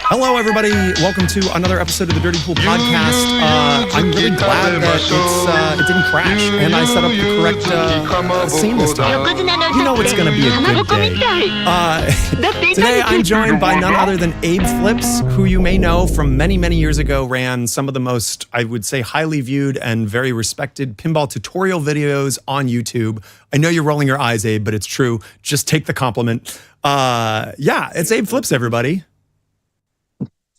Hello, everybody. Welcome to another episode of the Dirty Pool Podcast. I'm really glad that it didn't crash, and I set up the correct scene this time. You know it's going to be a good day. Today, I'm joined by none other than Abe Flips, who you may know from many, many years ago ran some of the most, I would say, highly viewed and very respected pinball tutorial videos on YouTube. I know you're rolling your eyes, Abe, but it's true. Just take the compliment. Yeah, it's Abe Flips, everybody.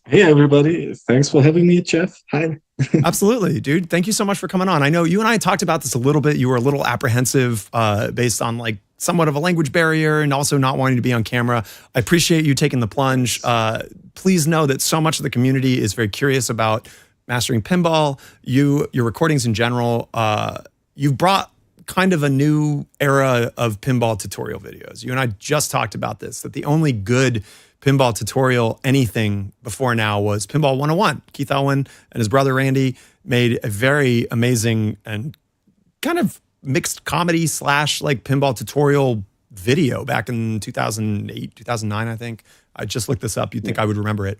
Hey, everybody. Thanks for having me, Jeff. Hi. Absolutely, dude. Thank you so much for coming on. I know you and I talked about this a little bit. You were a little apprehensive based on like somewhat of a language barrier and also not wanting to be on camera. I appreciate you taking the plunge. Please know that so much of the community is very curious about mastering pinball. Your recordings in general. You've brought kind of a new era of pinball tutorial videos. You and I just talked about this, that the only good pinball tutorial anything before now was Pinball 101. Keith Elwin and his brother Randy made a very amazing and kind of mixed comedy slash like pinball tutorial video back in 2008, 2009, I think. I just looked this up. You'd think I would remember it.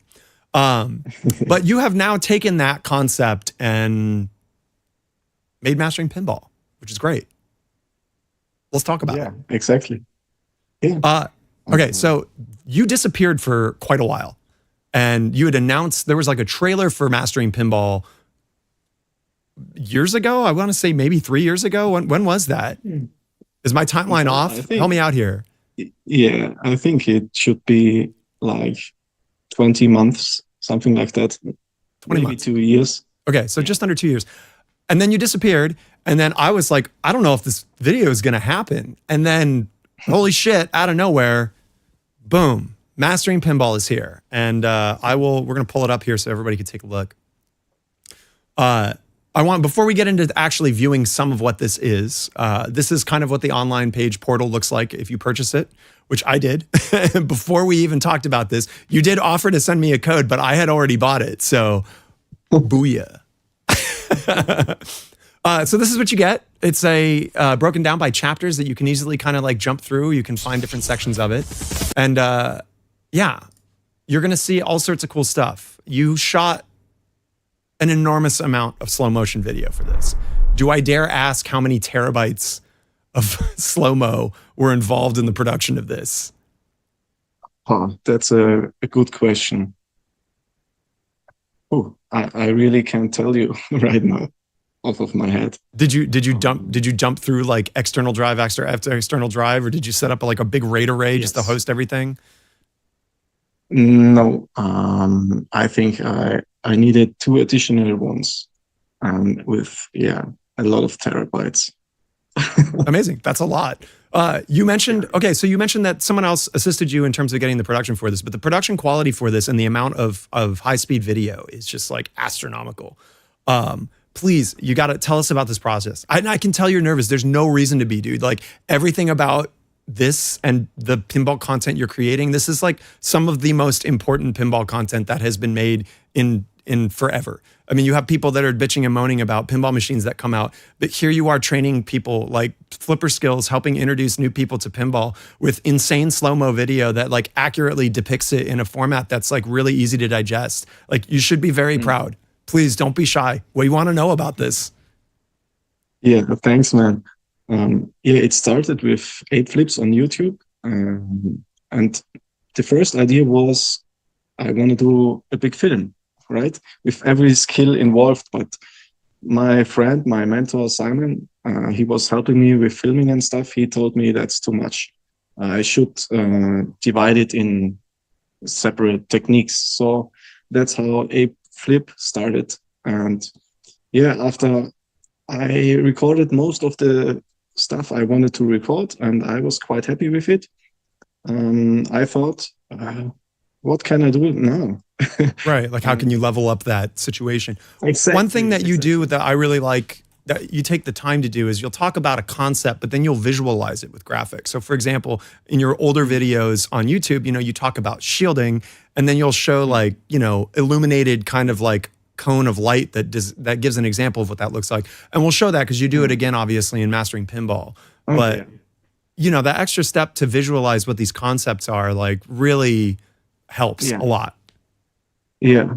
But you have now taken that concept and made Mastering Pinball, which is great. Let's talk about it. Yeah, exactly. Yeah. Okay, so you disappeared for quite a while, and you had announced there was like a trailer for Mastering Pinball years ago. I want to say maybe 3 years ago. When was that? Is my timeline off? Help me out here. Yeah, I think it should be like 20 months, something like that. 20 maybe months. 2 years. Okay, so just under 2 years. And then you disappeared, and then I was like, I don't know if this video is going to happen. And then, holy shit, out of nowhere, boom, Mastering Pinball is here. And we're going to pull it up here so everybody can take a look. Before we get into actually viewing some of what this is kind of what the online page portal looks like if you purchase it, which I did. Before we even talked about this, you did offer to send me a code, but I had already bought it. So, booyah. So this is what you get. It's broken down by chapters that you can easily kind of like jump through. You can find different sections of it. And yeah, you're going to see all sorts of cool stuff. You shot an enormous amount of slow motion video for this. Do I dare ask how many terabytes of slow-mo were involved in the production of this? Oh, that's a good question. Oh, I really can't tell you right now off of my head. Did you jump through like external drive after external drive, or did you set up like a big RAID array just to host everything? No, I think I needed 2 additional ones, with a lot of terabytes. Amazing, that's a lot. You mentioned that someone else assisted you in terms of getting the production for this, but the production quality for this and the amount of high-speed video is just like astronomical. Please, you got to tell us about this process. I can tell you're nervous. There's no reason to be, dude. Like everything about this and the pinball content you're creating, this is like some of the most important pinball content that has been made in forever. I mean, you have people that are bitching and moaning about pinball machines that come out, but here you are training people like flipper skills, helping introduce new people to pinball with insane slow-mo video that like accurately depicts it in a format that's like really easy to digest. Like you should be very proud. Please don't be shy. What do you want to know about this? Yeah, thanks, man. It started with Abe Flips on YouTube. And the first idea was I want to do a big film, right? With every skill involved. But my friend, my mentor, Simon, he was helping me with filming and stuff. He told me that's too much. I should divide it in separate techniques. So that's how Abe Flip started. And yeah, after I recorded most of the stuff I wanted to record and I was quite happy with it, I thought, what can I do now? Right, like how can you level up that situation? Exactly. One thing that you do that I really like that you take the time to do is you'll talk about a concept, but then you'll visualize it with graphics. So for example, in your older videos on YouTube, you talk about shielding, and then you'll show like, illuminated kind of like cone of light that gives an example of what that looks like. And we'll show that because you do it again, obviously, in Mastering Pinball. Okay. But you know, that extra step to visualize what these concepts are, like, really helps a lot. Yeah.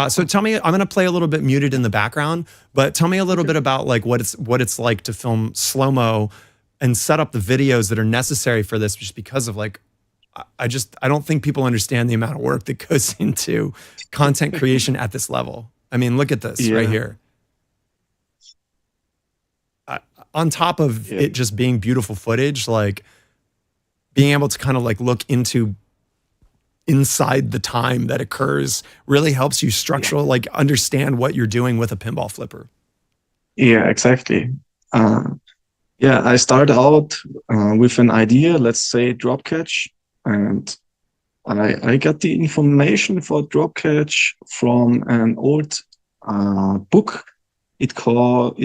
So tell me, I'm going to play a little bit muted in the background, but tell me a little bit about like what it's like to film slow-mo and set up the videos that are necessary for this, just because of like, I don't think people understand the amount of work that goes into content creation at this level. I mean, look at this right here. On top of it just being beautiful footage, like being able to kind of like look inside the time that occurs really helps you like understand what you're doing with a pinball flipper. Yeah, exactly. I started out with an idea, let's say drop catch, and I got the information for drop catch from an old book. It's called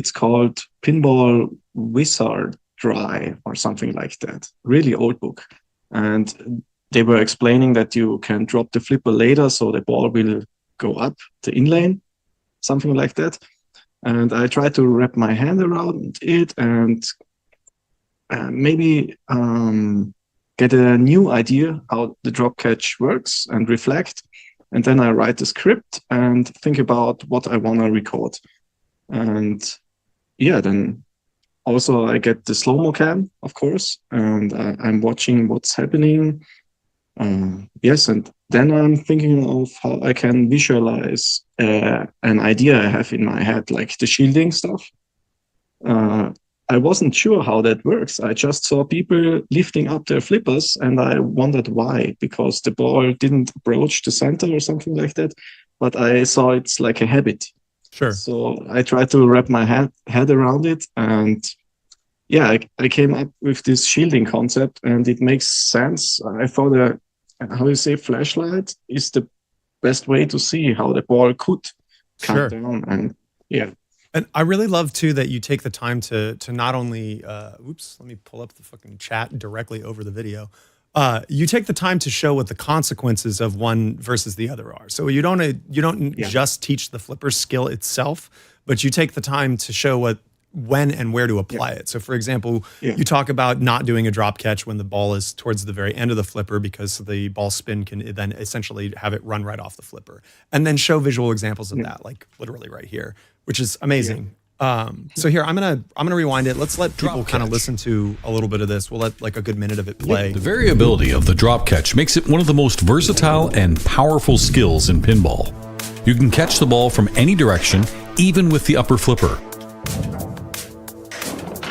PinballWizard Dry or something like that. Really old book. And they were explaining that you can drop the flipper later, so the ball will go up the inlane, something like that. And I tried to wrap my hand around it and maybe get a new idea how the drop catch works and reflect. And then I write the script and think about what I want to record. And then also I get the slow-mo cam, of course, and I'm watching what's happening. And then I'm thinking of how I can visualize an idea I have in my head, like the shielding stuff. I wasn't sure how that works. I just saw people lifting up their flippers, and I wondered why, because the ball didn't approach the center or something like that. But I saw it's like a habit. Sure. So I tried to wrap my head around it, and I came up with this shielding concept, and it makes sense. I thought how you say flashlight is the best way to see how the ball could come down, and And I really love too that you take the time to not only let me pull up the fucking chat directly over the video. You take the time to show what the consequences of one versus the other are. So you don't just teach the flipper skill itself, but you take the time to show when and where to apply it. So for example, you talk about not doing a drop catch when the ball is towards the very end of the flipper, because the ball spin can then essentially have it run right off the flipper, and then show visual examples of that, like literally right here, which is amazing. So here, I'm gonna rewind it. Let's let people kind of listen to a little bit of this. We'll let like a good minute of it play. The variability of the drop catch makes it one of the most versatile and powerful skills in pinball. You can catch the ball from any direction, even with the upper flipper.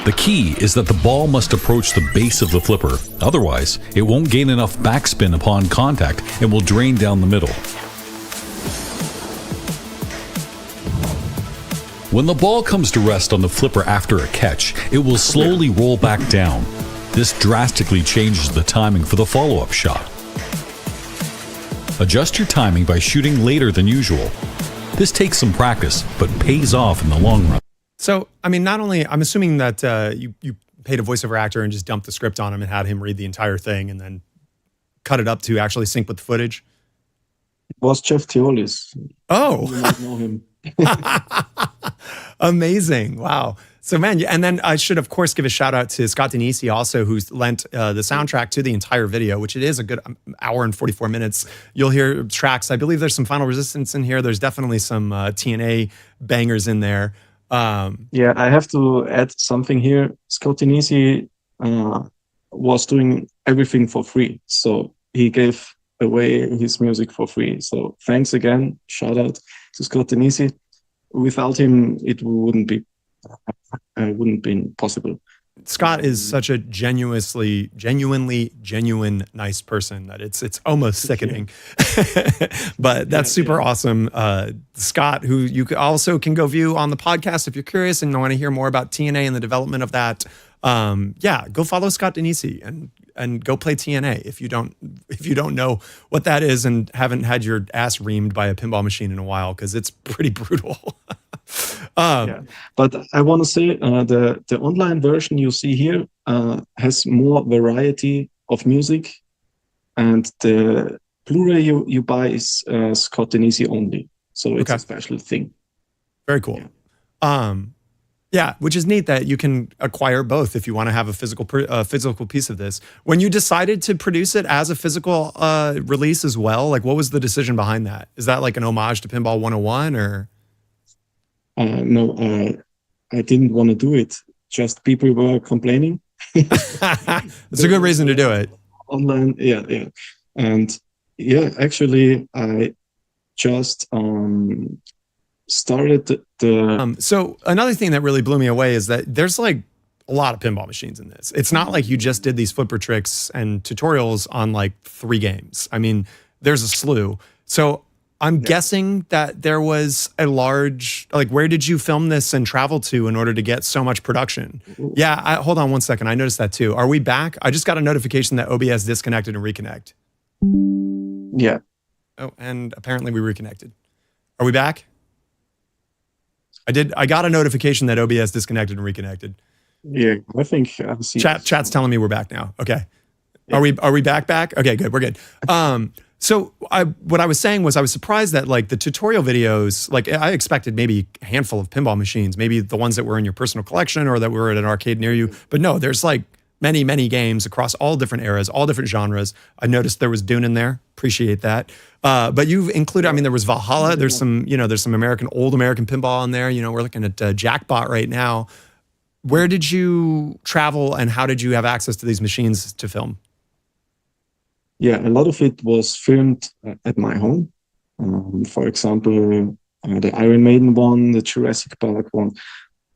The key is that the ball must approach the base of the flipper. Otherwise, it won't gain enough backspin upon contact and will drain down the middle. When the ball comes to rest on the flipper after a catch, it will slowly roll back down. This drastically changes the timing for the follow-up shot. Adjust your timing by shooting later than usual. This takes some practice, but pays off in the long run. So, I mean, not only, I'm assuming that you paid a voiceover actor and just dumped the script on him and had him read the entire thing and then cut it up to actually sync with the footage. It was Jeff Teolis. Oh, you might know him. Amazing. Wow. So, man, and then I should, of course, give a shout out to Scott Danesi also, who's lent the soundtrack to the entire video, which it is a good hour and 44 minutes. You'll hear tracks. I believe there's some Final Resistance in here. There's definitely some TNA bangers in there. I have to add something here. Scott Danesi was doing everything for free. So he gave away his music for free. So thanks again. Shout out to Scott Danesi. Without him, it wouldn't be possible. Scott is such a genuinely nice person that it's almost sickening. But that's super awesome. Scott, who you also can go view on the podcast if you're curious and want to hear more about TNA and the development of that. Go follow Scott Danesi and go play TNA if you don't know what that is and haven't had your ass reamed by a pinball machine in a while, because it's pretty brutal. But I want to say the online version you see here has more variety of music, and the Blu-ray you buy is Scott Danesi only, so it's a special thing. Very cool. Yeah, which is neat that you can acquire both if you want to have a physical piece of this. When you decided to produce it as a physical release as well, like what was the decision behind that? Is that like an homage to Pinball 101 or? No, I didn't want to do it. Just people were complaining. It's a good reason to do it. Online, yeah. And yeah, actually, I just started the so another thing that really blew me away is that there's like a lot of pinball machines in this. It's not like you just did these flipper tricks and tutorials on like 3 games. I mean, there's a slew. So I'm guessing that there was a large, like, where did you film this and travel to in order to get so much production? Yeah, hold on one second. I noticed that too. Are we back? I just got a notification that OBS disconnected and reconnect. Yeah. Oh, and apparently we reconnected. Are we back? I got a notification that OBS disconnected and reconnected. Yeah, I think I've seen Chat's telling me we're back now. Okay. Yeah. Are we back? Okay, good. We're good. So what I was saying was I was surprised that like the tutorial videos, like I expected maybe a handful of pinball machines, maybe the ones that were in your personal collection or that were at an arcade near you. But no, there's like many games across all different eras, all different genres. I noticed there was Dune in there. Appreciate that. But you've included, I mean, there was Valhalla. There's some, there's some old American pinball in there. We're looking at Jackpot right now. Where did you travel and how did you have access to these machines to film? Yeah, a lot of it was filmed at my home. For example, the Iron Maiden one, the Jurassic Park one.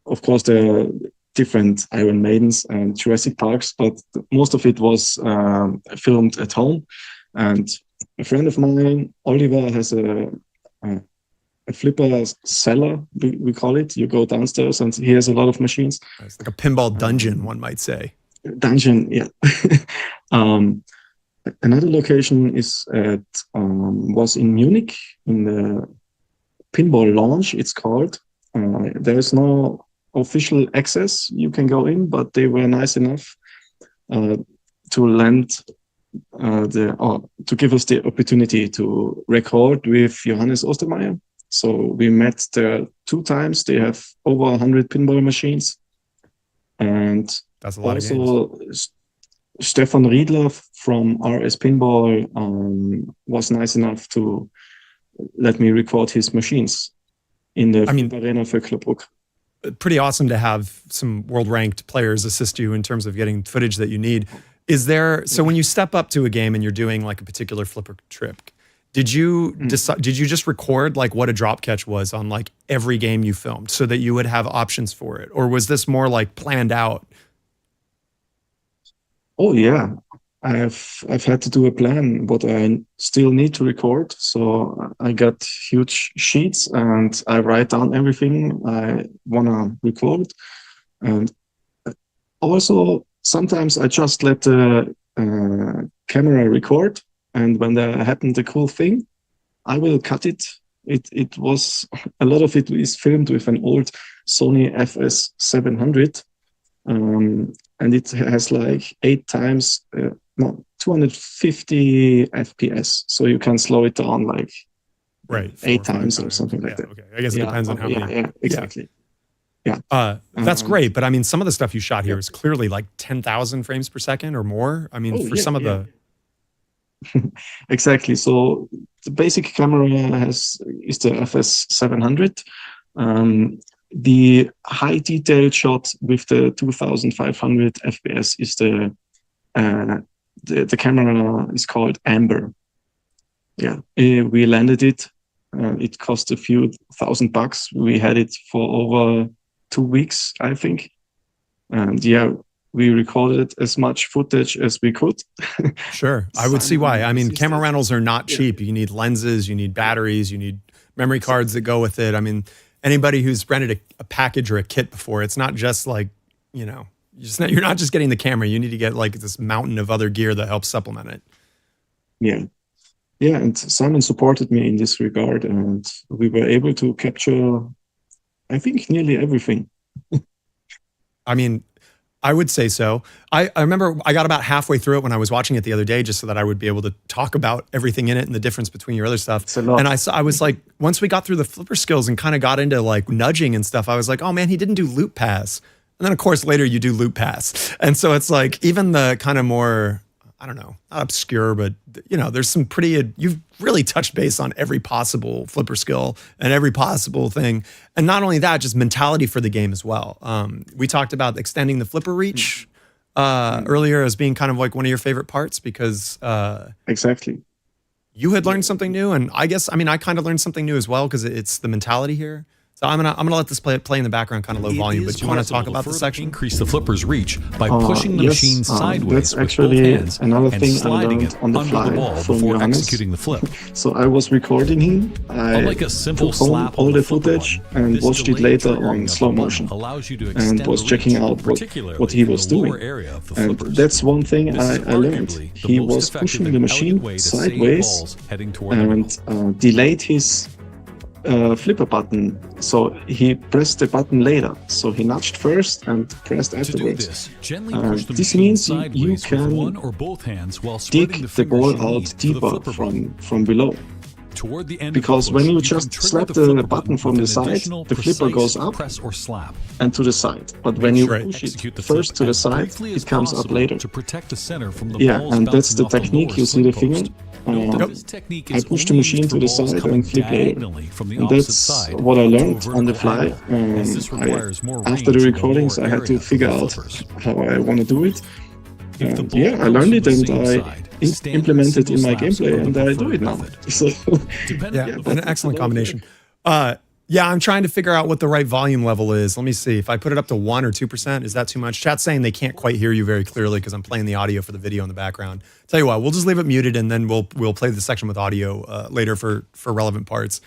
Of course, there are different Iron Maidens and Jurassic Parks, but most of it was filmed at home. And a friend of mine, Oliver, has a flipper cellar, we call it. You go downstairs and he has a lot of machines. It's like a pinball dungeon, one might say. Dungeon, yeah. Another location was in Munich, in the Pinball Lounge, it's called. There is no official access you can go in, but they were nice enough to lend to give us the opportunity to record with Johannes Ostermeier. So we met there 2 times. They have over 100 pinball machines, and that's a lot also of games. Stefan Riedler from RS Pinball was nice enough to let me record his machines in the Arena Vöcklerbruck. Pretty awesome to have some world-ranked players assist you in terms of getting footage that you need. Is there, so when you step up to a game and you're doing like a particular flipper trip, did you decide, did you just record like what a drop catch was on like every game you filmed so that you would have options for it? Or was this more like planned out? Oh yeah, I've had to do a plan, but I still need to record. So I got huge sheets and I write down everything I wanna record. And also sometimes I just let the camera record, and when there happened a cool thing, I will cut it. It was a lot of it is filmed with an old Sony FS700. And it has like 250 FPS, so you can slow it down like 8 times or something like that. Okay, I guess it depends on how many. Yeah, exactly. Yeah, that's great. But I mean, some of the stuff you shot here is clearly like 10,000 frames per second or more. I mean, some of the. Exactly. So the basic camera is the FS700. The high detail shot with the 2500 FPS is the camera is called Amber. Yeah, we landed it. It cost a few $1,000. We had it for over 2 weeks, I think. And yeah, we recorded as much footage as we could. Sure, I would see why. I mean, camera rentals are not cheap. You need lenses, you need batteries, you need memory cards that go with it. I mean, anybody who's rented a package or a kit before, it's not just like, you're not just getting the camera. You need to get like this mountain of other gear that helps supplement it. Yeah. Yeah, and Simon supported me in this regard, and we were able to capture, I think, nearly everything. I mean, I would say so. I remember I got about halfway through it when I was watching it the other day, just so that I would be able to talk about everything in it and the difference between your other stuff. It's a lot. And I was like, once we got through the flipper skills and kind of got into like nudging and stuff, I was like, oh man, he didn't do loop pass. And then of course later you do loop pass. And so it's like even the kind of more, I don't know, not obscure, but you know, there's some pretty, you've really touched base on every possible flipper skill and every possible thing. And not only that, just mentality for the game as well. We talked about extending the flipper reach earlier as being kind of like one of your favorite parts because exactly. You had learned something new. And I guess, I mean, I kind of learned something new as well because it's the mentality here. So I'm gonna let this play in the background, kind of low volume. But you want to talk about the section? Increase the flipper's reach by pushing the machine sideways that's actually with both hands another and thing I sliding learned it on the under fly the ball from before Johannes. executing the flip. So I was recording him. I Unlike a simple took home slap all on the flipper footage button, and this watched it delayed later triggering on of slow the button motion allows you to and extend was the checking reach, out particularly what he in was the lower doing. area of the And flippers. that's one thing This I is learned. arguably the He most was effective pushing and the elegant machine way to save sideways balls heading toward the goal. and delayed his flipper button. So he pressed the button later. So he nudged first and pressed To do afterwards. this, gently push the This machine means you sideways can with one or both hands while spreading dig the the fingers ball you out need for the deeper flipper button. from below. Toward the end Because of the when push, you can just trigger slap the flipper button from with the an side, additional the flipper precise goes up press or slap. and to the side. But when you sure. push Execute it the flip first to the as side, briefly as it comes up possible later. to protect the center from the Yeah, balls and that's bouncing the off the technique. lower You see the swing finger? post. Note that this technique I is push the only machine used to for the balls side coming and flip later. diagonally from the And opposite that's side what I to a learned on the vertical fly. angle, as this requires more After the range in recordings, lower I had to area of figure the out flippers. how I want to do it. If the ball Yeah, I comes learned from it the and same I side, standard implemented in my single slaps gameplay are the and I do preferred it now. method. So Depending Yeah, on the an flipper, excellent combination. Yeah, I'm trying to figure out what the right volume level is. Let me see. If I put it up to 1 or 2%, is that too much? Chat's saying they can't quite hear you very clearly because I'm playing the audio for the video in the background. Tell you what, we'll just leave it muted and then we'll play the section with audio later for relevant parts.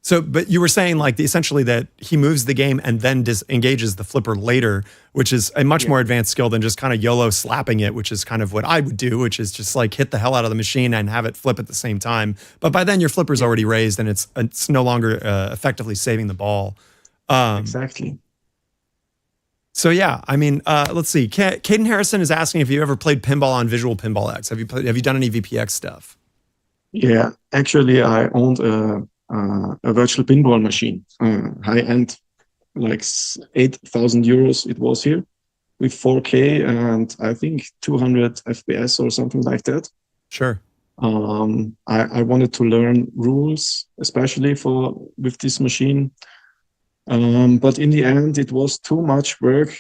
So, but you were saying like essentially that he moves the game and then disengages the flipper later, which is a much more advanced skill than just kind of YOLO slapping it, which is kind of what I would do, which is just like hit the hell out of the machine and have it flip at the same time. But by then your flipper's already raised and it's no longer effectively saving the ball. exactly. So yeah, I mean, let's see. Caden Harrison is asking if you ever played pinball on Visual Pinball X. Have you done any VPX stuff? Yeah, actually, I owned a virtual pinball machine, high end, like 8,000 euros. It was here with 4K and I think 200 FPS or something like that. Sure. I wanted to learn rules, especially with this machine. But in the end, it was too much work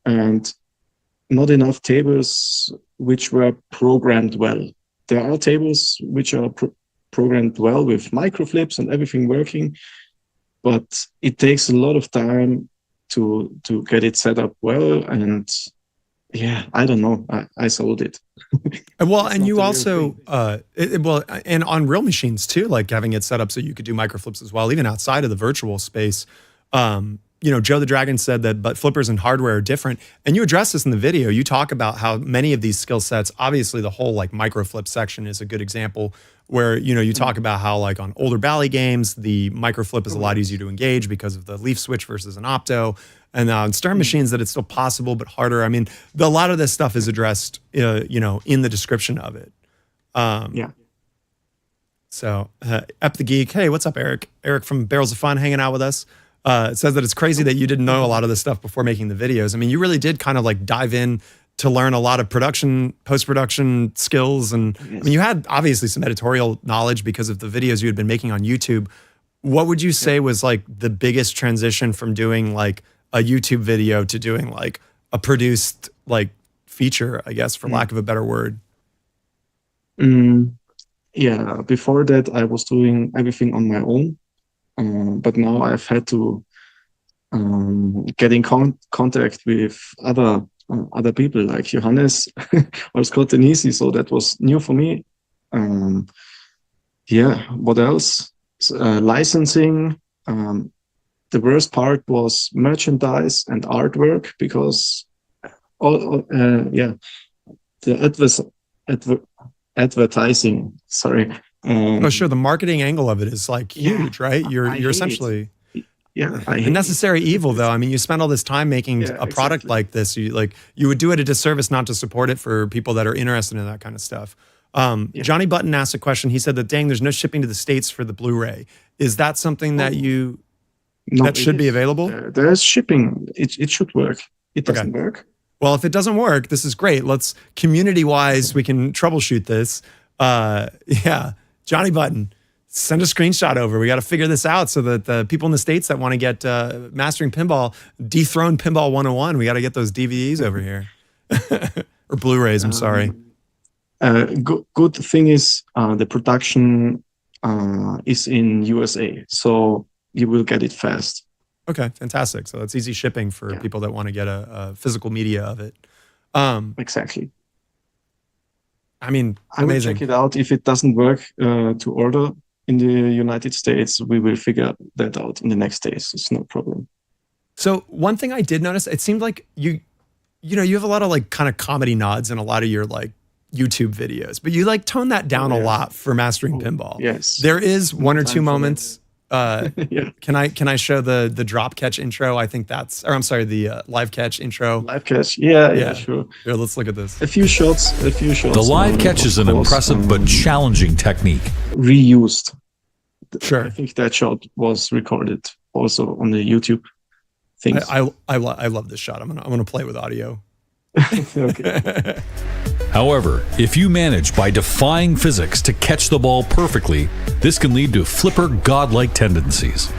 and not enough tables which were programmed well. There are tables which are programmed well with microflips and everything working, but it takes a lot of time to get it set up well. And yeah, I don't know. I sold it. Well, and you also, and on real machines too, like having it set up so you could do microflips as well, even outside of the virtual space. You know, Joe the Dragon said that, but flippers and hardware are different. And you address this in the video. You talk about how many of these skill sets, obviously the whole like microflip section is a good example where, you know, you talk about how like on older Bally games, the microflip is a lot easier to engage because of the leaf switch versus an opto. And on Stern machines that it's still possible, but harder. I mean, a lot of this stuff is addressed, you know, in the description of it. Yeah. So Ep the Geek, hey, what's up, Eric? Eric from Barrels of Fun hanging out with us. It says that it's crazy that you didn't know a lot of this stuff before making the videos. I mean, you really did kind of like dive in to learn a lot of production, post-production skills. And I mean, you had obviously some editorial knowledge because of the videos you had been making on YouTube. What would you say was like the biggest transition from doing like a YouTube video to doing like a produced like feature, I guess, for lack of a better word? Yeah, before that, I was doing everything on my own. But now I've had to get in contact with other people like Johannes or Scott Danesi, so that was new for me. Yeah, what else? Licensing. The worst part was merchandise and artwork because the advertising. Sorry. Oh, sure. The marketing angle of it is like huge, right? You're hate essentially. yeah, A necessary evil, though. I mean, you spend all this time making a product like this. You would do it a disservice not to support it for people that are interested in that kind of stuff. Johnny Button asked a question. He said that, dang, there's no shipping to the States for the Blu-ray. Is that something that that should be available? There's shipping. It should work. It doesn't work. Well, if it doesn't work, this is great. Let's community-wise, we can troubleshoot this. Yeah, Johnny Button, send a screenshot over. We got to figure this out so that the people in the States that want to get Mastering Pinball, Dethrone Pinball 101, we got to get those DVDs over here. Or Blu-rays, I'm sorry. Good thing is the production is in USA, so you will get it fast. Okay, fantastic. So that's easy shipping for people that want to get a physical media of it. Exactly. I mean, I will check it out. If it doesn't work to order in the United States, we will figure that out in the next days. It's no problem. So one thing I did notice, it seemed like you have a lot of like kind of comedy nods in a lot of your like YouTube videos, but you like tone that down a lot for Mastering Pinball. Yes. There is one or two moments. Yeah. Can I show the drop catch intro? I think that's, or I'm sorry, the live catch intro. Live catch. Yeah, sure. Here, let's look at this. A few shots. The live catch is an impressive but challenging technique. Reused. Sure. I think that shot was recorded also on the YouTube things. I love this shot. I'm gonna play with audio. Okay. However, if you manage by defying physics to catch the ball perfectly, this can lead to flipper godlike tendencies.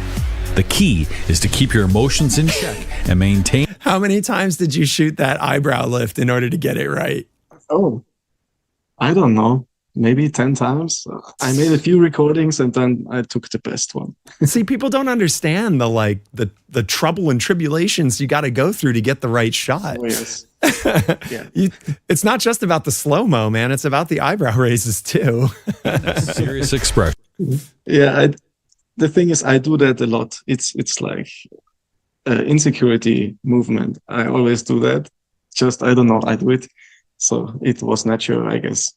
The key is to keep your emotions in check and maintain. How many times did you shoot that eyebrow lift in order to get it right? Oh, I don't know. Maybe 10 times. I made a few recordings and then I took the best one. See, people don't understand the trouble and tribulations you got to go through to get the right shot. Oh, yes. Yeah. It's not just about the slow-mo, man. It's about the eyebrow raises too. Serious expression. Yeah, the thing is, I do that a lot. It's like insecurity movement. I always do that. Just, I don't know, I do it. So it was natural, I guess.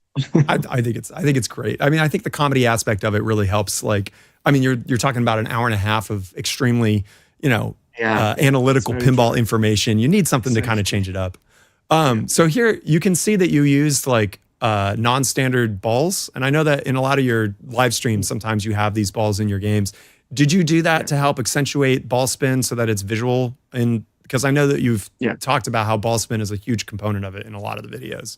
I think it's great. I mean, I think the comedy aspect of it really helps. Like, I mean, you're talking about an hour and a half of extremely, analytical pinball information. You need something to kind of change it up. So here you can see that you used like non-standard balls, and I know that in a lot of your live streams, sometimes you have these balls in your games. Did you do that to help accentuate ball spin so that it's visual? And because I know that you've talked about how ball spin is a huge component of it in a lot of the videos.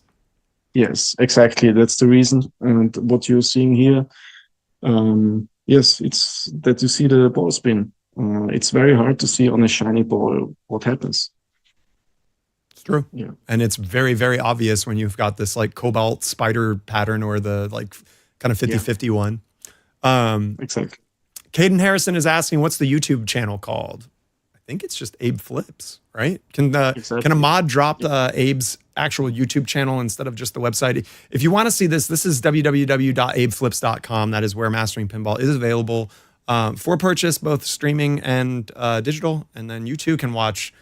Yes, exactly. That's the reason. And what you're seeing here, yes, it's that you see the ball spin. It's very hard to see on a shiny ball what happens. It's true. Yeah. And it's very, very obvious when you've got this like cobalt spider pattern or the like kind of 50-50 one. Exactly. Caden Harrison is asking, what's the YouTube channel called? I think it's just Abe Flips, right? Can a mod drop Abe's actual YouTube channel instead of just the website? If you want to see this is www.abeflips.com. That is where Mastering Pinball is available for purchase, both streaming and digital. And then you too can watch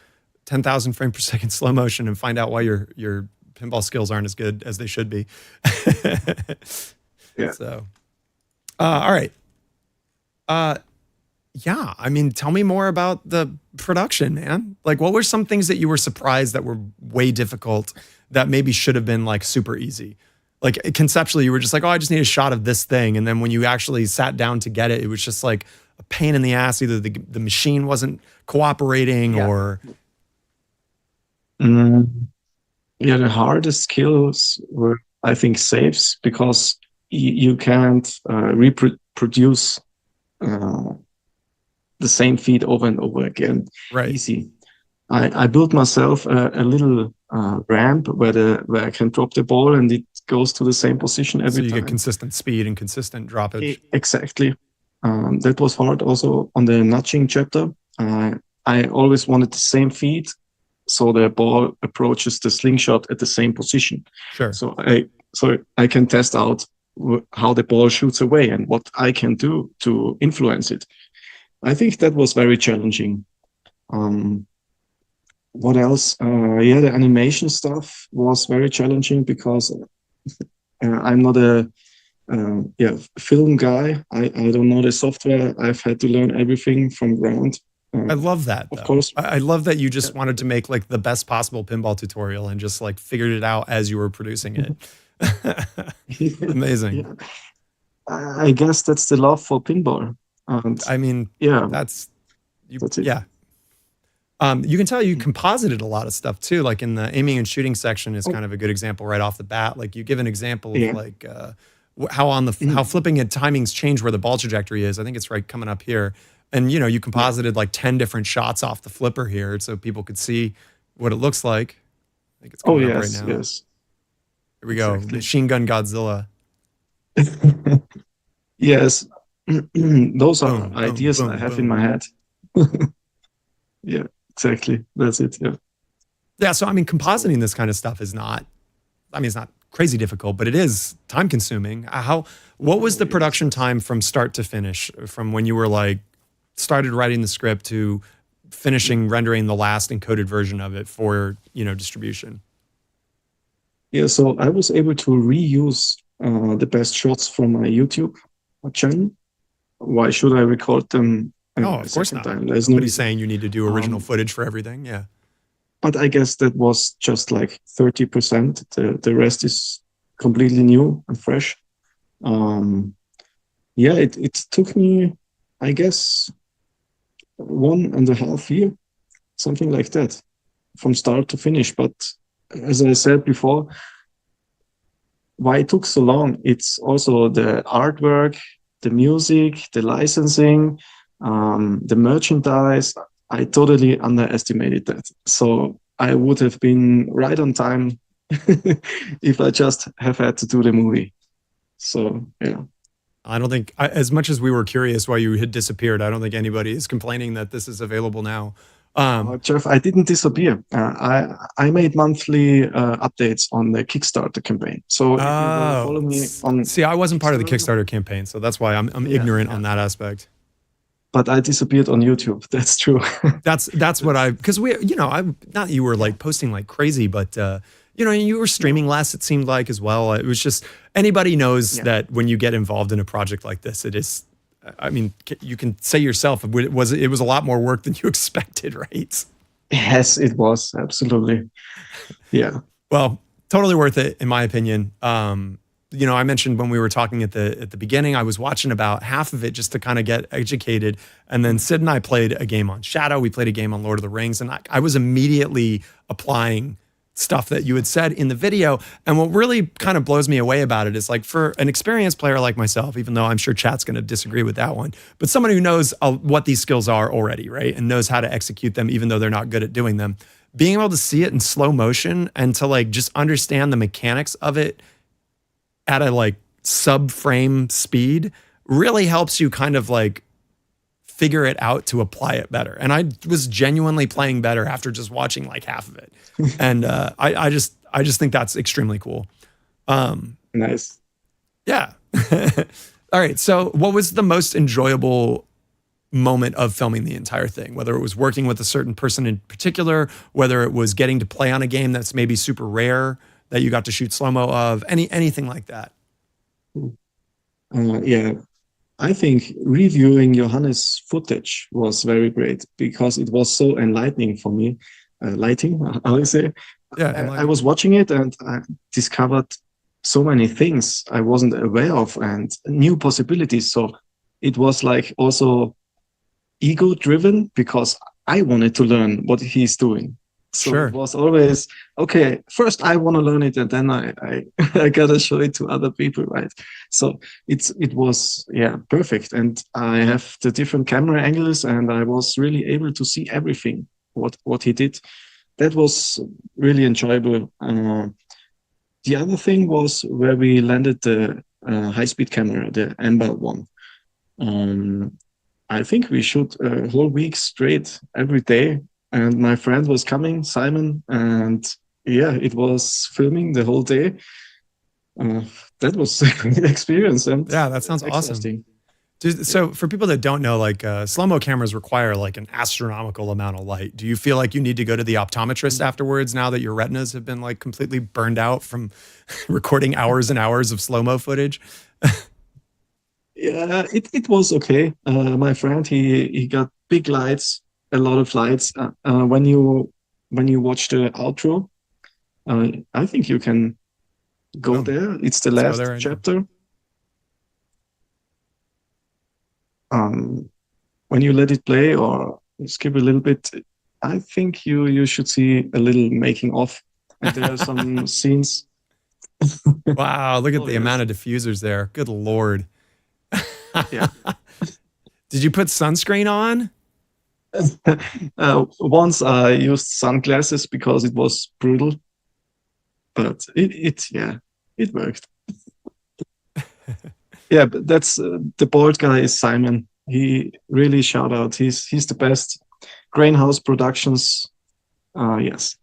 10,000 frames per second slow motion and find out why your pinball skills aren't as good as they should be. Yeah. So, all right. Yeah, I mean, tell me more about the production, man. Like, what were some things that you were surprised that were way difficult that maybe should have been like super easy? Like conceptually, you were just like, oh, I just need a shot of this thing. And then when you actually sat down to get it, it was just like a pain in the ass. Either the machine wasn't cooperating or... the hardest skills were, I think, saves, because you can't reproduce the same feed over and over again. Right. Easy. I built myself a little ramp where I can drop the ball and it goes to the same position every time. So you get consistent speed and consistent droppage. Exactly. That was hard also on the nudging chapter. I always wanted the same feed, so the ball approaches the slingshot at the same position. Sure. So I can test out how the ball shoots away and what I can do to influence it. I think that was very challenging. What else? The animation stuff was very challenging because I'm not a film guy. I don't know the software. I've had to learn everything from ground. I love that, Of though. course. I love that you just wanted to make like the best possible pinball tutorial and just like figured it out as you were producing it. Amazing. Yeah. I guess that's the love for pinball. And I mean, yeah, that's it. yeah. You can tell you composited a lot of stuff too. Like in the aiming and shooting section is kind of a good example right off the bat. Like you give an example of like how flipping and timings change where the ball trajectory is. I think it's right coming up here. And you know, you composited like 10 different shots off the flipper here so people could see what it looks like. I think it's coming up right now. Yes. Here we go. Exactly. Machine Gun Godzilla. Yes. Those are Boom, ideas boom, I have boom. in my head. Yeah, exactly. That's it. Yeah. Yeah. So, I mean, compositing this kind of stuff is not, I mean, it's not crazy difficult, but it is time consuming. What was the production time from start to finish, from when you were like, started writing the script to finishing rendering the last encoded version of it for, you know, distribution? Yeah, so I was able to reuse the best shots from my YouTube channel. Why should I record them? Of course not. Time? There's Nobody's saying you need to do original footage for everything. Yeah. But I guess that was just like 30%. The rest is completely new and fresh. Yeah, it took me, I guess, 1.5 years, something like that, from start to finish. But as I said before, why it took so long, it's also the artwork, the music, the licensing, the merchandise. I totally underestimated that. So I would have been right on time if I just have had to do the movie. So, yeah. I don't think, as much as we were curious why you had disappeared, I don't think anybody is complaining that this is available now. Jeff, I didn't disappear. I made monthly updates on the Kickstarter campaign. So if you follow me on... See, I wasn't part of the Kickstarter campaign, so that's why I'm ignorant on that aspect. But I disappeared on YouTube. That's true. that's what because we, you know, not you were like posting like crazy, but you know, you were streaming less, it seemed like, as well. It was just, anybody knows that when you get involved in a project like this, it is, I mean, you can say yourself, it was a lot more work than you expected, right? Yes, it was. Absolutely. Yeah. Well, totally worth it, in my opinion. You know, I mentioned when we were talking at the beginning, I was watching about half of it just to kind of get educated. And then Sid and I played a game on Shadow. We played a game on Lord of the Rings. And I was immediately applying stuff that you had said in the video. And what really kind of blows me away about it is, like, for an experienced player like myself, even though I'm sure chat's going to disagree with that one, but someone who knows what these skills are already, right? And knows how to execute them, even though they're not good at doing them, being able to see it in slow motion and to like just understand the mechanics of it at a like sub-frame speed really helps you kind of like figure it out to apply it better. And I was genuinely playing better after just watching like half of it. And I just think that's extremely cool. Nice. Yeah. All right. So what was the most enjoyable moment of filming the entire thing? Whether it was working with a certain person in particular, whether it was getting to play on a game that's maybe super rare that you got to shoot slow-mo of, anything like that? Yeah, I think reviewing Johannes' footage was very great because it was so enlightening for me. Lighting, how you say? Yeah, I was watching it and I discovered so many things I wasn't aware of and new possibilities. So it was like also ego-driven because I wanted to learn what he's doing. So sure. It was always, okay, first I want to learn it and then I gotta show it to other people, right? So it was, yeah, perfect. And I have the different camera angles and I was really able to see everything, what he did. That was really enjoyable. The other thing was where we landed the high-speed camera, the Amber one. I think we shoot a whole week straight every day. And my friend was coming, Simon, and yeah, it was filming the whole day. That was a great experience. And yeah, that sounds awesome. So for people that don't know, like slow-mo cameras require like an astronomical amount of light. Do you feel like you need to go to the optometrist afterwards now that your retinas have been like completely burned out from recording hours and hours of slow-mo footage? Yeah, it was okay. My friend, he got big lights a lot of lights. When you watch the outro, I think you can go Boom. there. It's the Let's go last there right now. chapter. When you let it play or skip a little bit, I think you should see a little making of. And there are some scenes. Wow, look at Oh, the yes. amount of diffusers there. Good Lord. Yeah. Did you put sunscreen on? Once I used sunglasses because it was brutal, but it worked. Yeah, but that's the board guy is Simon. He really shout out. He's the best. Grainhouse Productions. Yes,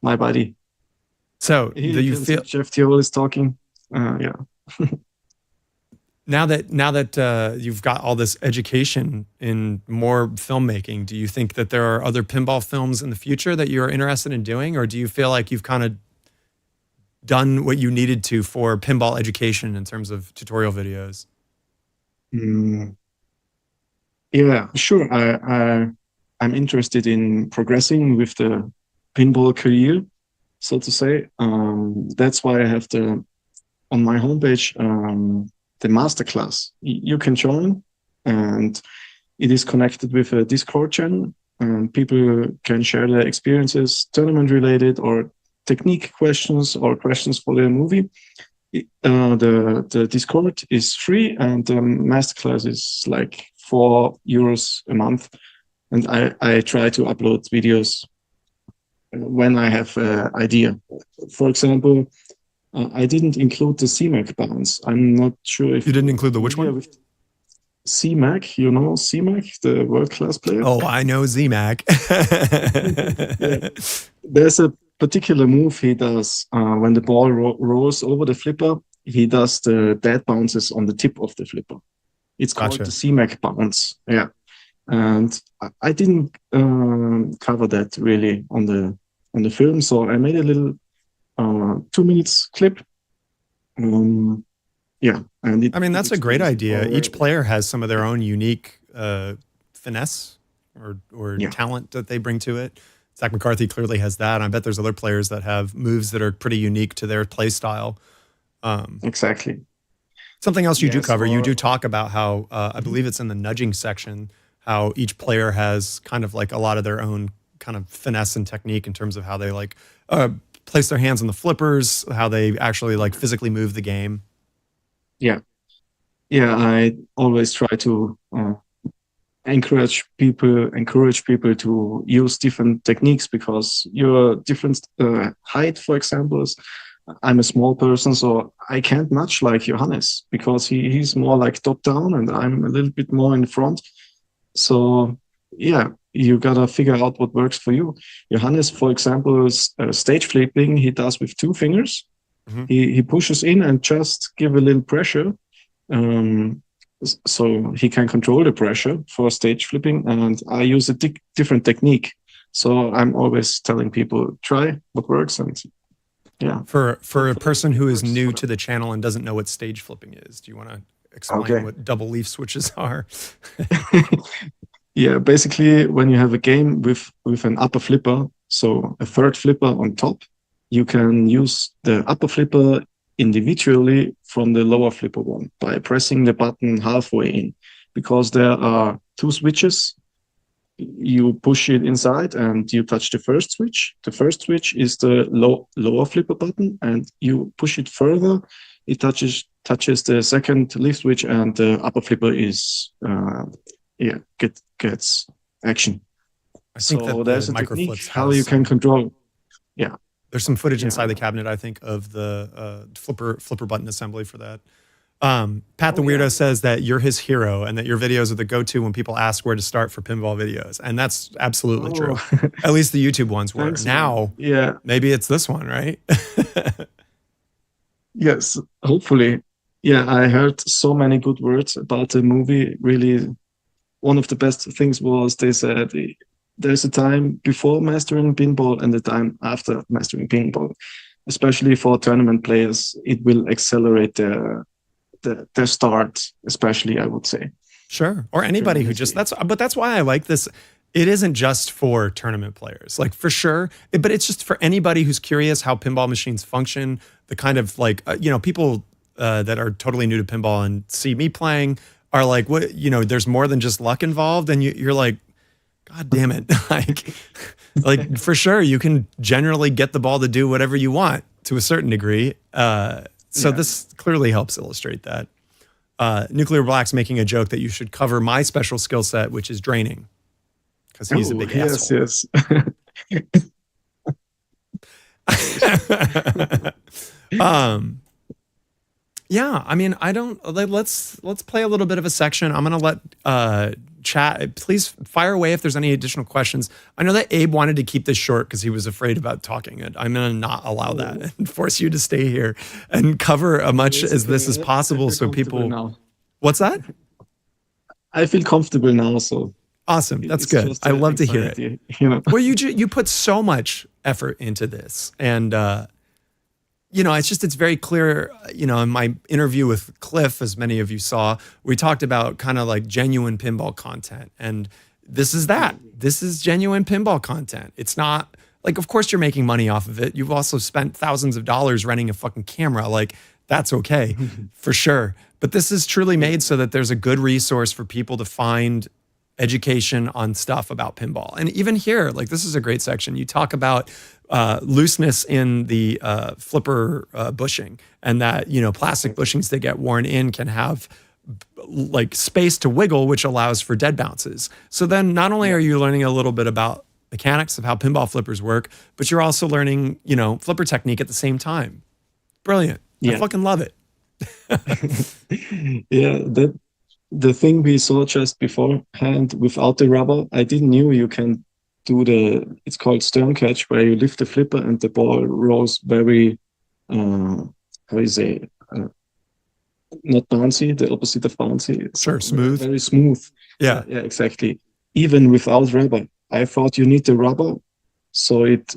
my buddy. So do you feel Jeff Teal is talking? Yeah. now that you've got all this education in more filmmaking, do you think that there are other pinball films in the future that you're interested in doing, or do you feel like you've kind of done what you needed to for pinball education in terms of tutorial videos? Yeah, sure. I'm interested in progressing with the pinball career, so to say. That's why I have on my homepage the masterclass. You can join, and it is connected with a Discord channel, and people can share their experiences, tournament related or technique questions or questions for their movie. The Discord is free, and the masterclass is like €4 a month. And I try to upload videos when I have an idea. For example, I didn't include the CMAC bounce. I'm not sure if You didn't include the which one? CMAC, you know CMAC, the world-class player? Oh, I know ZMAC. Yeah. There's a particular move he does when the ball rolls over the flipper. He does the dead bounces on the tip of the flipper. It's called the CMAC bounce. Yeah. And I didn't cover that really on the film, so I made a little 2 minutes clip. Yeah, and I mean, that's a great idea. Each player has some of their own unique finesse or talent that they bring to it. Zach McCarthy clearly has that. And I bet there's other players that have moves that are pretty unique to their play style. Exactly. Something else you do cover, you do talk about how, I believe it's in the nudging section, how each player has kind of like a lot of their own kind of finesse and technique in terms of how they like place their hands on the flippers, how they actually like physically move the game. Yeah. Yeah, I always try to encourage people to use different techniques, because you're different height, for example. I'm a small person, so I can't match like Johannes, because he's more like top down and I'm a little bit more in front. So yeah, you gotta figure out what works for you. Johannes, for example, is stage flipping. He does with 2 fingers. Mm-hmm. He pushes in and just give a little pressure. So he can control the pressure for stage flipping, and I use a different technique. So I'm always telling people, try what works. And yeah. For a person who is new to the channel and doesn't know what stage flipping is, do you want to explain what double leaf switches are? Yeah, basically when you have a game with an upper flipper, so a third flipper on top, you can use the upper flipper individually from the lower flipper one by pressing the button halfway in, because there are 2 switches. You push it inside and you touch the first switch. The first switch is the lower flipper button, and you push it further. It touches the second leaf switch, and the upper flipper is gets action. I think so that there's a technique how you can control. Yeah. There's some footage inside the cabinet, I think, of the flipper button assembly for that. Pat the Weirdo says that you're his hero and that your videos are the go-to when people ask where to start for pinball videos. And that's absolutely true. At least the YouTube ones were. Thanks, now, maybe it's this one, right? Yes, hopefully. Yeah, I heard so many good words about the movie. Really, one of the best things was they said there's a time before Mastering Pinball and a time after Mastering Pinball. Especially for tournament players, it will accelerate their start, especially, I would say. Sure. Or anybody who just, that's why I like this. it isn't just for tournament players, like for sure, but it's just for anybody who's curious how pinball machines function, the kind of like, people that are totally new to pinball and see me playing are like, what, there's more than just luck involved. And you're like, God damn it. like for sure, you can generally get the ball to do whatever you want to a certain degree. This clearly helps illustrate that. Nuclear Black's making a joke that you should cover my special skill set, which is draining. Because he's a big asshole. Yes. Yeah, I mean, let's play a little bit of a section. I'm gonna let chat. Please fire away if there's any additional questions. I know that Abe wanted to keep this short because he was afraid about talking, and I'm gonna not allow that and force you to stay here and cover as much as this is possible, so people. Now. What's that? I feel comfortable now, so. Awesome, that's good. I love to hear it. Well, you put so much effort into this, and it's very clear. In my interview with Cliff, as many of you saw, we talked about kind of like genuine pinball content, and this is that. This is genuine pinball content. It's not like, of course, you're making money off of it. You've also spent thousands of dollars renting a fucking camera. Like, that's okay, for sure. But this is truly made so that there's a good resource for people to find education on stuff about pinball. And even here, like, this is a great section. You talk about looseness in the flipper bushing, and that, plastic bushings that get worn in can have like space to wiggle, which allows for dead bounces. So then not only are you learning a little bit about mechanics of how pinball flippers work, but you're also learning, flipper technique at the same time. Brilliant. Yeah. I fucking love it. Yeah, the thing we saw just beforehand without the rubber, I didn't know you can do it's called stern catch, where you lift the flipper and the ball rolls very, how do you say, not bouncy, the opposite of bouncy. Sure, smooth. Very smooth. Yeah. Yeah, exactly. Even without rubber. I thought you need the rubber, so it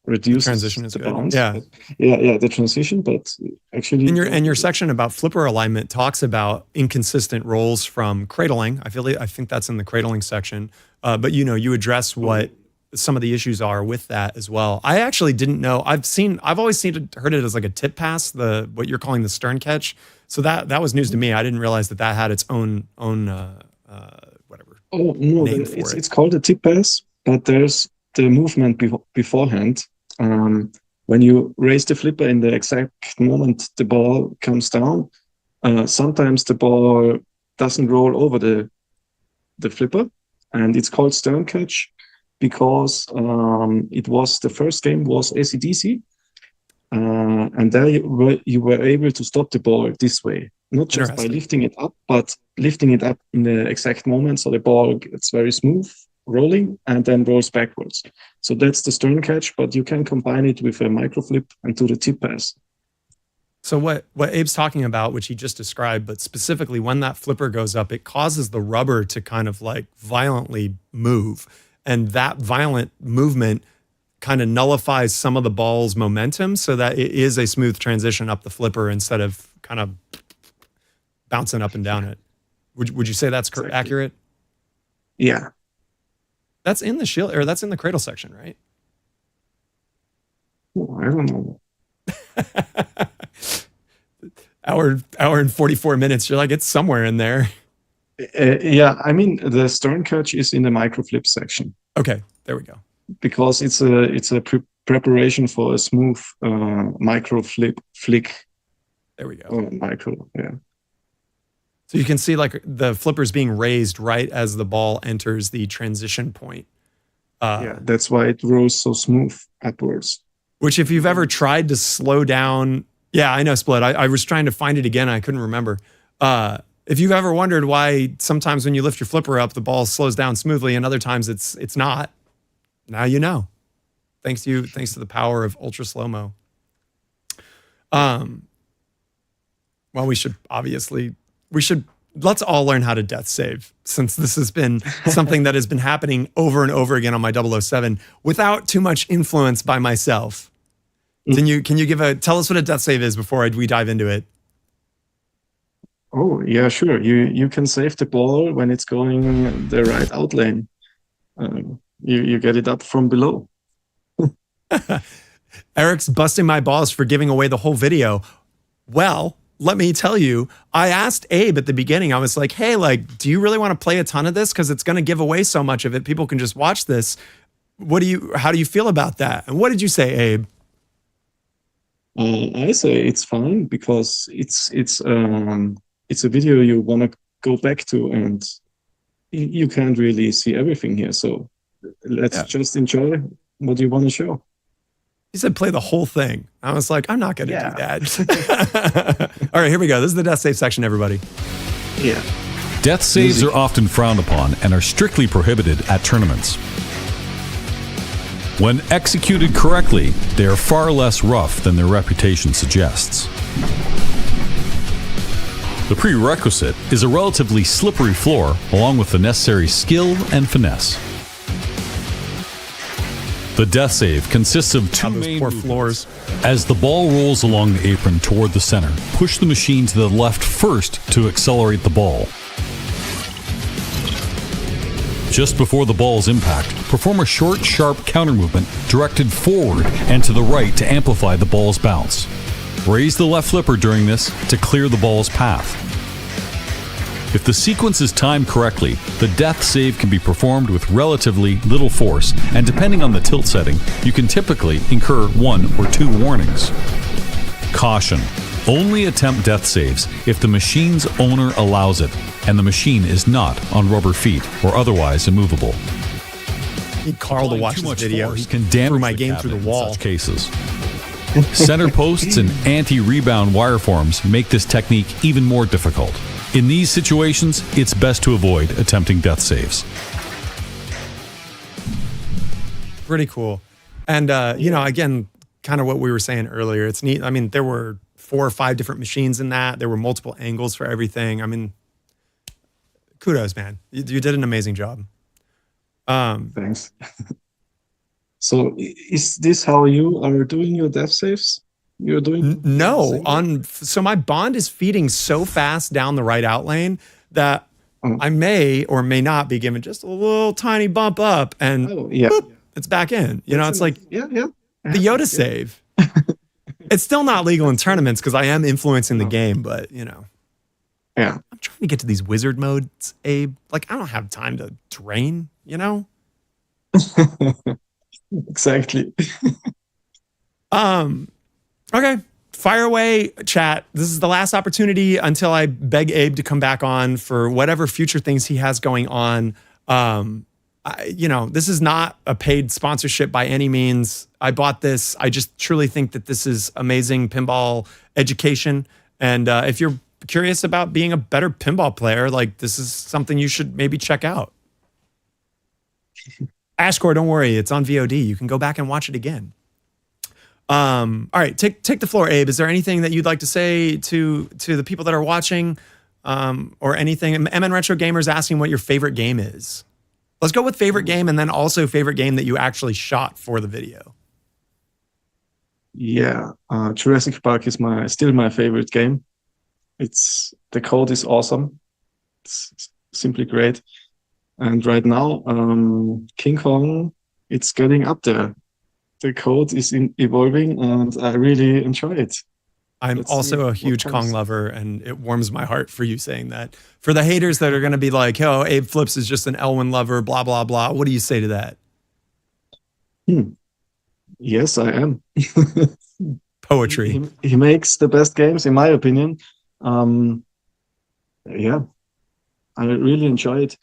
reduces the transition is the good. bounce. Yeah. Yeah, the transition, but actually... And your section about flipper alignment talks about inconsistent rolls from cradling. I think that's in the cradling section. But you address what some of the issues are with that as well. I actually didn't know. I've always heard it as like a tip pass, what you're calling the stern catch. So that was news to me. I didn't realize that had its own whatever. Oh no, it's called a tip pass, but there's the movement beforehand. When you raise the flipper in the exact moment the ball comes down, sometimes the ball doesn't roll over the flipper, and it's called stern catch because the first game was AC/DC, and there you were able to stop the ball this way, not just by lifting it up, but lifting it up in the exact moment so the ball gets very smooth rolling and then rolls backwards. So that's the stern catch, but you can combine it with a micro flip and do the tip pass. So what Abe's talking about, which he just described, but specifically when that flipper goes up, it causes the rubber to kind of like violently move. And that violent movement kind of nullifies some of the ball's momentum so that it is a smooth transition up the flipper instead of kind of bouncing up and down it. Would you say that's accurate? Yeah. That's in the shield, or that's in the cradle section, right? Oh, I don't know. hour and 44 minutes. You're like, it's somewhere in there. Yeah, I mean, the stern catch is in the micro flip section. Okay, there we go. Because it's a preparation for a smooth micro flick. There we go. Oh, micro, yeah. So you can see like the flipper's being raised right as the ball enters the transition point. Yeah, that's why it rolls so smooth upwards. Which if you've ever tried to slow down, yeah, I know, Split. I was trying to find it again. I couldn't remember. If you've ever wondered why sometimes when you lift your flipper up, the ball slows down smoothly and other times it's not, now you know. Thanks to the power of ultra slow-mo. Well, let's all learn how to death save, since this has been something that has been happening over and over again on my 007 without too much influence by myself. Can you tell us what a death save is before we dive into it? Oh, yeah, sure. You can save the ball when it's going the right out lane. You get it up from below. Eric's busting my balls for giving away the whole video. Well, let me tell you, I asked Abe at the beginning, I was like, hey, like, do you really want to play a ton of this? Because it's going to give away so much of it. People can just watch this. How do you feel about that? And what did you say, Abe? I say it's fine because it's a video you want to go back to, and you can't really see everything here. So let's just enjoy what you want to show. He said play the whole thing. I was like, I'm not going to do that. All right, here we go. This is the death save section, everybody. Yeah. Death saves are often frowned upon and are strictly prohibited at tournaments. When executed correctly, they are far less rough than their reputation suggests. The prerequisite is a relatively slippery floor along with the necessary skill and finesse. The death save consists of two main poor floors. As the ball rolls along the apron toward the center, push the machine to the left first to accelerate the ball. Just before the ball's impact, perform a short, sharp counter movement directed forward and to the right to amplify the ball's bounce. Raise the left flipper during this to clear the ball's path. If the sequence is timed correctly, the death save can be performed with relatively little force, and depending on the tilt setting, you can typically incur 1 or 2 warnings. Caution: only attempt death saves if the machine's owner allows it, and the machine is not on rubber feet or otherwise immovable. I need Carl to watch this video. He can damage my game through the wall. In such cases. Center posts and anti-rebound wire forms make this technique even more difficult. In these situations, it's best to avoid attempting death saves. Pretty cool. And, you know, again, kind of what we were saying earlier, it's neat. I mean, there were 4 or 5 different machines in that. There were multiple angles for everything. I mean, kudos, man. You did an amazing job. Thanks. So is this how you are doing your death saves? You're doing no. So my bond is feeding so fast down the right out lane that I may or may not be given just a little tiny bump up, and boop, it's back in. You know, it's like the Yoda save. It's still not legal in tournaments because I am influencing the game, but you know, I'm trying to get to these wizard modes, Abe. Like, I don't have time to drain. You know. Exactly. Okay, fire away, chat. This is the last opportunity until I beg Abe to come back on for whatever future things he has going on. You know, this is not a paid sponsorship by any means. I bought this. I just truly think that this is amazing pinball education. And if you're curious about being a better pinball player, like, this is something you should maybe check out. Ashcore, don't worry, it's on VOD. You can go back and watch it again. All right, take the floor, Abe. Is there anything that you'd like to say to the people that are watching, or anything? MN Retro Gamer's asking what your favorite game is. Let's go with favorite game, and then also favorite game that you actually shot for the video. Yeah, Jurassic Park is still my favorite game. The code is awesome. It's simply great. And right now, King Kong, it's getting up there. The code is evolving, and I really enjoy it. I'm also a huge Kong lover, and it warms my heart for you saying that. For the haters that are going to be like, oh, Abe Flips is just an Elwin lover, blah, blah, blah. What do you say to that? Yes, I am. Poetry. He makes the best games, in my opinion. Yeah, I really enjoy it.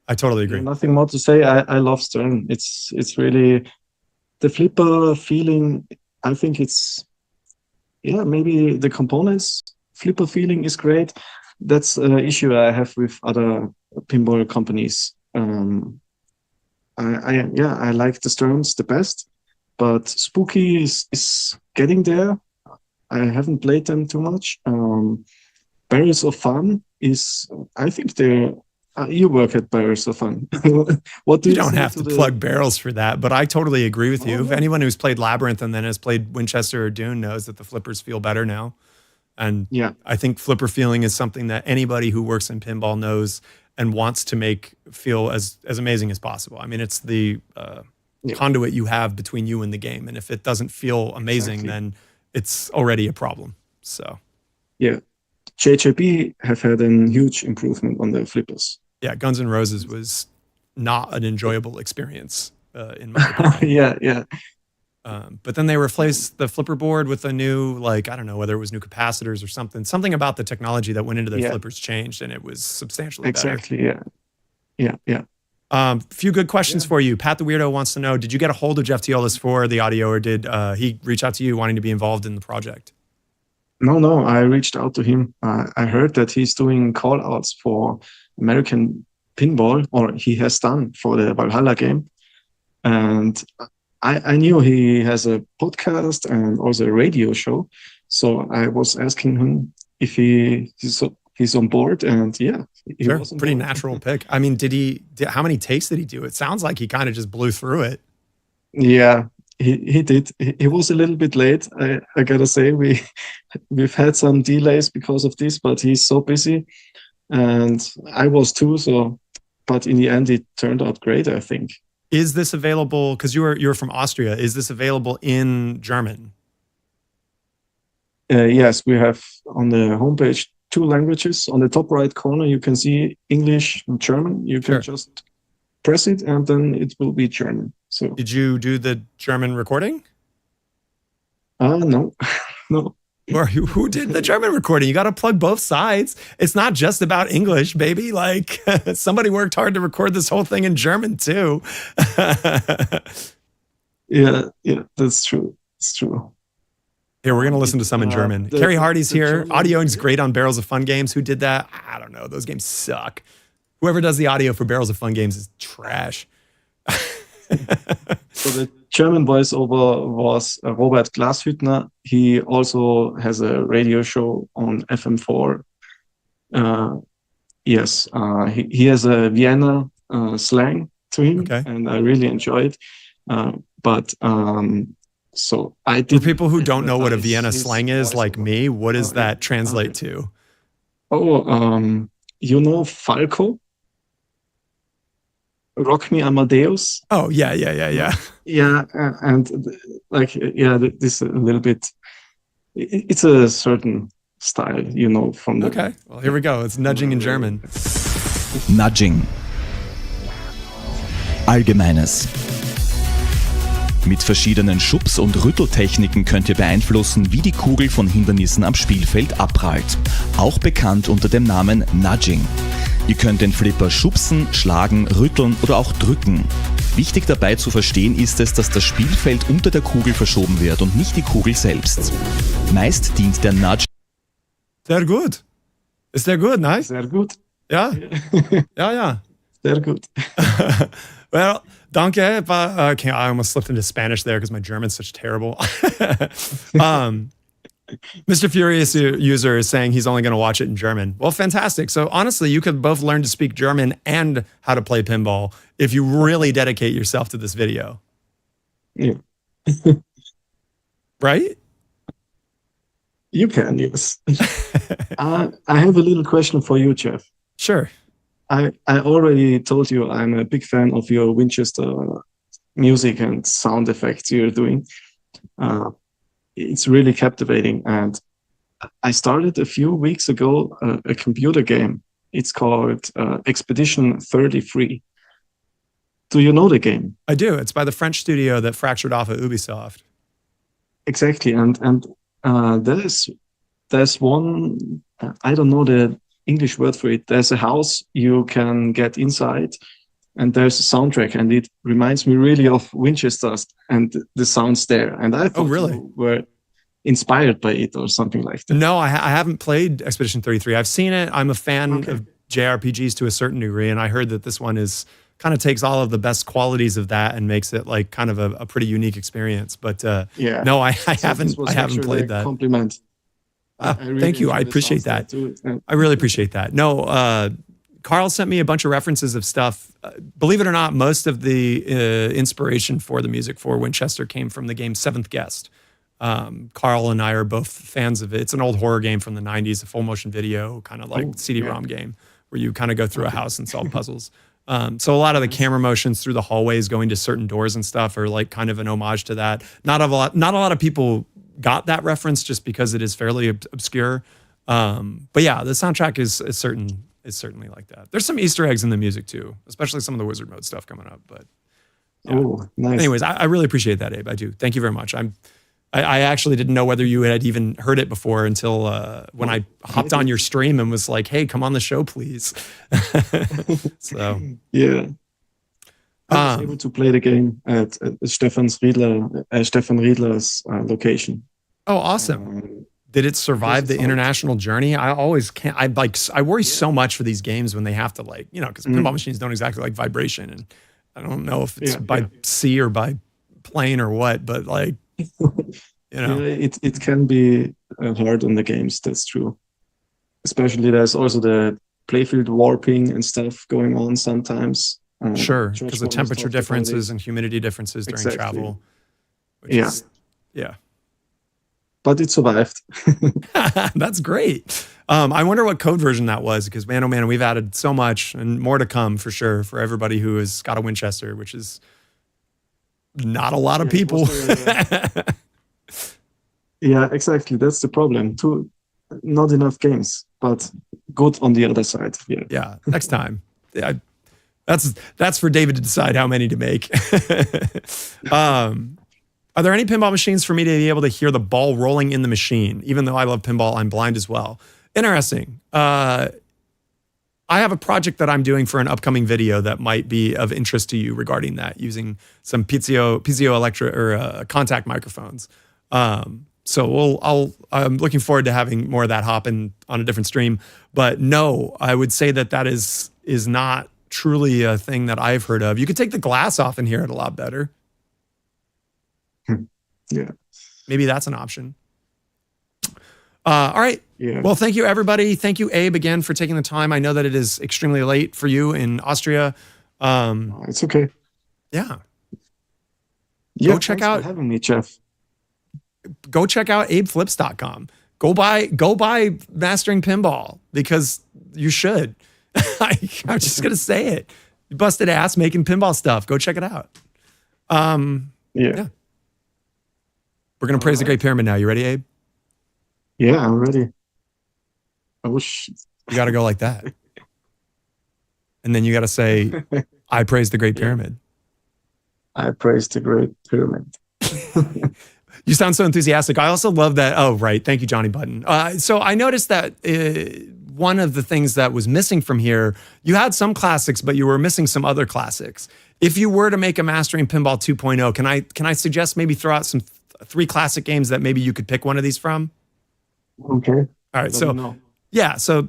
I totally agree. Nothing more to say. I love Stern. It's really the flipper feeling. I think maybe the components flipper feeling is great. That's an issue I have with other pinball companies. I like the Sterns the best, but Spooky is getting there. I haven't played them too much. Barrels of Fun is, I think you work at Barrels of Fun. What do you don't have to plug barrels for that, but I totally agree with you. If anyone who's played Labyrinth and then has played Winchester or Dune knows that the flippers feel better now. And I think flipper feeling is something that anybody who works in pinball knows. and wants to feel as amazing as possible. I mean, it's the conduit you have between you and the game. And if it doesn't feel amazing, then it's already a problem. So, yeah, JJB have had a huge improvement on their flippers. Yeah, Guns N' Roses was not an enjoyable experience in my opinion. Yeah. But then they replaced the flipper board with a new, like, I don't know whether it was new capacitors or something. Something about the technology that went into their flippers changed, and it was substantially better. Exactly, yeah. Few good questions for you. Pat the Weirdo wants to know, did you get a hold of Jeff Teolis for the audio, or did he reach out to you wanting to be involved in the project? No, I reached out to him. I heard that he's doing call-outs for American Pinball, or he has done for the Valhalla game. And I knew he has a podcast and also a radio show. So I was asking him if he's on board, and he was on pretty board. Natural pick. I mean, how many takes did he do? It sounds like he kind of just blew through it. Yeah, he did. He was a little bit late. I gotta say, we've had some delays because of this, but he's so busy, and I was too. So, but in the end, it turned out great, I think. Is this available? Because you're from Austria. Is this available in German? Yes, we have on the homepage 2 languages. On the top right corner, you can see English and German. You can just press it, and then it will be German. So, did you do the German recording? No, no. Or who did the German recording? You got to plug both sides. It's not just about English, baby. Like, somebody worked hard to record this whole thing in German too. Yeah, that's true. It's true. Here, we're going to listen to some in German. Carrie Hardy's here. German, Audioing's great on Barrels of Fun Games. Who did that? I don't know. Those games suck. Whoever does the audio for Barrels of Fun Games is trash. So the German voiceover was Robert Glashüttner. He also has a radio show on FM4. Yes, he has a Vienna slang to him, and I really enjoy it. So I did. For people who don't know what a Vienna slang is, like me, what does that translate to? Oh, you know Falco? Rock Me Amadeus. Oh, yeah. Yeah, and this a little bit, it's a certain style, from the... Okay, well, here we go. It's nudging in German. Nudging. Allgemeines. Mit verschiedenen Schubs- und Rütteltechniken könnt ihr beeinflussen, wie die Kugel von Hindernissen am Spielfeld abprallt. Auch bekannt unter dem Namen Nudging. Ihr könnt den Flipper schubsen, schlagen, rütteln oder auch drücken. Wichtig dabei zu verstehen ist es, dass das Spielfeld unter der Kugel verschoben wird und nicht die Kugel selbst. Meist dient der Nudge... Sehr gut. Ist der gut, nice? Sehr gut. Ja? Ja. Sehr gut. Well, danke. I almost slipped into Spanish there because my German's such terrible. Mr. Furious User is saying he's only going to watch it in German. Well, fantastic. So honestly, you could both learn to speak German and how to play pinball if you really dedicate yourself to this video. Yeah. Right? You can, yes. I have a little question for you, Jeff. Sure. I already told you I'm a big fan of your Winchester music and sound effects you're doing. It's really captivating. And I started a few weeks ago a computer game. It's called Expedition 33. Do you know the game? I do. It's by the French studio that fractured off of Ubisoft. Exactly. And there's one, I don't know the English word for it. There's a house you can get inside, and there's a soundtrack, and it reminds me really of Winchester's and the sounds there. And I thought you were inspired by it or something like that. No, I haven't played Expedition 33. I've seen it. I'm a fan of JRPGs to a certain degree, and I heard that this one kind of takes all of the best qualities of that and makes it like kind of a pretty unique experience. But no, I haven't played that. Compliment. Really thank you. I appreciate that. I really appreciate that. No, Carl sent me a bunch of references of stuff. Believe it or not, most of the inspiration for the music for Winchester came from the game Seventh Guest. Carl and I are both fans of it. It's an old horror game from the 90s, a full motion video, kind of like CD-ROM game. where you kind of go through a house and solve puzzles. So a lot of the camera motions through the hallways going to certain doors and stuff are like kind of an homage to that. Not a lot of people got that reference just because it is fairly obscure. But yeah, the soundtrack is certainly like that. There's some Easter eggs in the music too, especially some of the wizard mode stuff coming up. But yeah. Oh, nice. Anyways, I really appreciate that, Abe. I do. Thank you very much. I actually didn't know whether you had even heard it before until when I hopped on your stream and was like, "Hey, come on the show, please." So yeah, I was able to play the game at Stefan Riedler's location. Oh, awesome! Did it survive the international journey? I always can't. I worry so much for these games when they have to because pinball machines don't exactly like vibration, and I don't know if it's by sea or by plane or what, but like. It can be hard on the games. That's true. Especially there's also the playfield warping and stuff going on sometimes. Sure, because the temperature differences and humidity differences during travel. Yeah. But it survived. That's great. I wonder what code version that was, because man, oh man, we've added so much and more to come for sure for everybody who has got a Winchester, which is not a lot of people. Yeah, exactly. That's the problem. Not enough games, but good on the other side. Yeah. Next time. Yeah. That's for David to decide how many to make. Are there any pinball machines for me to be able to hear the ball rolling in the machine? Even though I love pinball, I'm blind as well. Interesting. I have a project that I'm doing for an upcoming video that might be of interest to you regarding that, using some piezo contact microphones. So I'm looking forward to having more of that happen on a different stream. But no, I would say that is not truly a thing that I've heard of. You could take the glass off and hear it a lot better. Yeah. Maybe that's an option. All right. Yeah. Well, thank you, everybody. Thank you, Abe, again, for taking the time. I know that it is extremely late for you in Austria. It's okay. Yeah. Go check out for having me, Jeff. Go check out abeflips.com. Go buy Mastering Pinball, because you should. I'm just gonna say it. You busted ass making pinball stuff. Go check it out. Yeah. We're gonna praise the Great Pyramid now. You ready, Abe? Yeah, I'm ready. Oh shit. You gotta go like that. And then you gotta say, I praise the Great Pyramid. I praise the Great Pyramid. You sound so enthusiastic. I also love that. Oh, right. Thank you, Johnny Button. So I noticed that one of the things that was missing from here, you had some classics, but you were missing some other classics. If you were to make a Mastering Pinball 2.0, can I suggest maybe throw out some 3 classic games that maybe you could pick one of these from? Okay. All right. So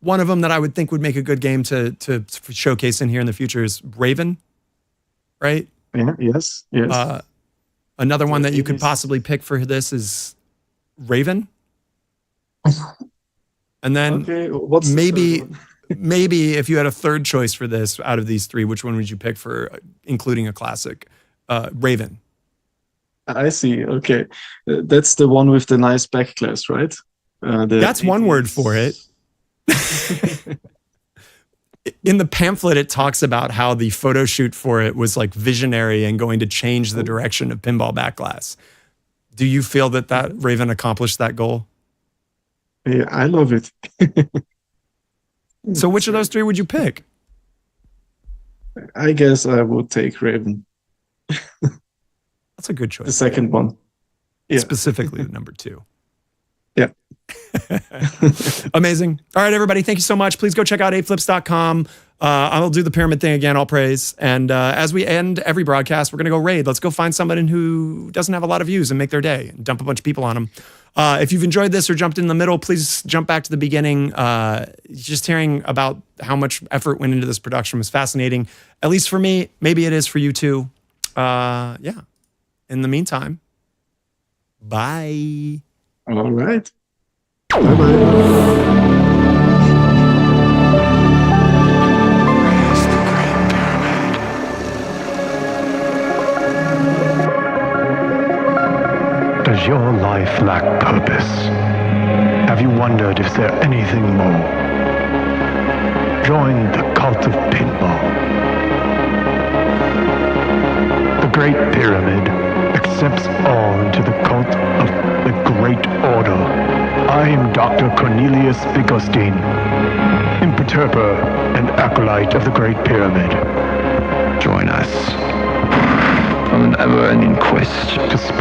one of them that I would think would make a good game to showcase in here in the future is Raven, right? Yeah. Yes. Another one that you could possibly pick for this is Raven. And then what's maybe if you had a third choice for this out of these 3, which one would you pick for including a classic? Raven. I see. Okay. That's the one with the nice backglass, right? That's one word for it. In the pamphlet, it talks about how the photo shoot for it was like visionary and going to change the direction of pinball backglass. Do you feel that Raven accomplished that goal? Yeah, I love it. So which of those 3 would you pick? I guess I would take Raven. That's a good choice. The second one. Yeah. Specifically the number 2. Yeah. Amazing. All right, everybody. Thank you so much. Please go check out abeflips.com. I'll do the pyramid thing again. All praise. And as we end every broadcast, we're going to go raid. Let's go find somebody who doesn't have a lot of views and make their day and dump a bunch of people on them. If you've enjoyed this or jumped in the middle, please jump back to the beginning. Just hearing about how much effort went into this production was fascinating. At least for me. Maybe it is for you too. Yeah. In the meantime, bye. All right. Bye-bye. Does your life lack purpose? Have you wondered if there's anything more? Join the cult of pinball. The Great Pyramid accepts all into the cult of the Great Order. I'm Dr. Cornelius Biggostein, imperturber and acolyte of the Great Pyramid. Join us on an ever-ending quest To spread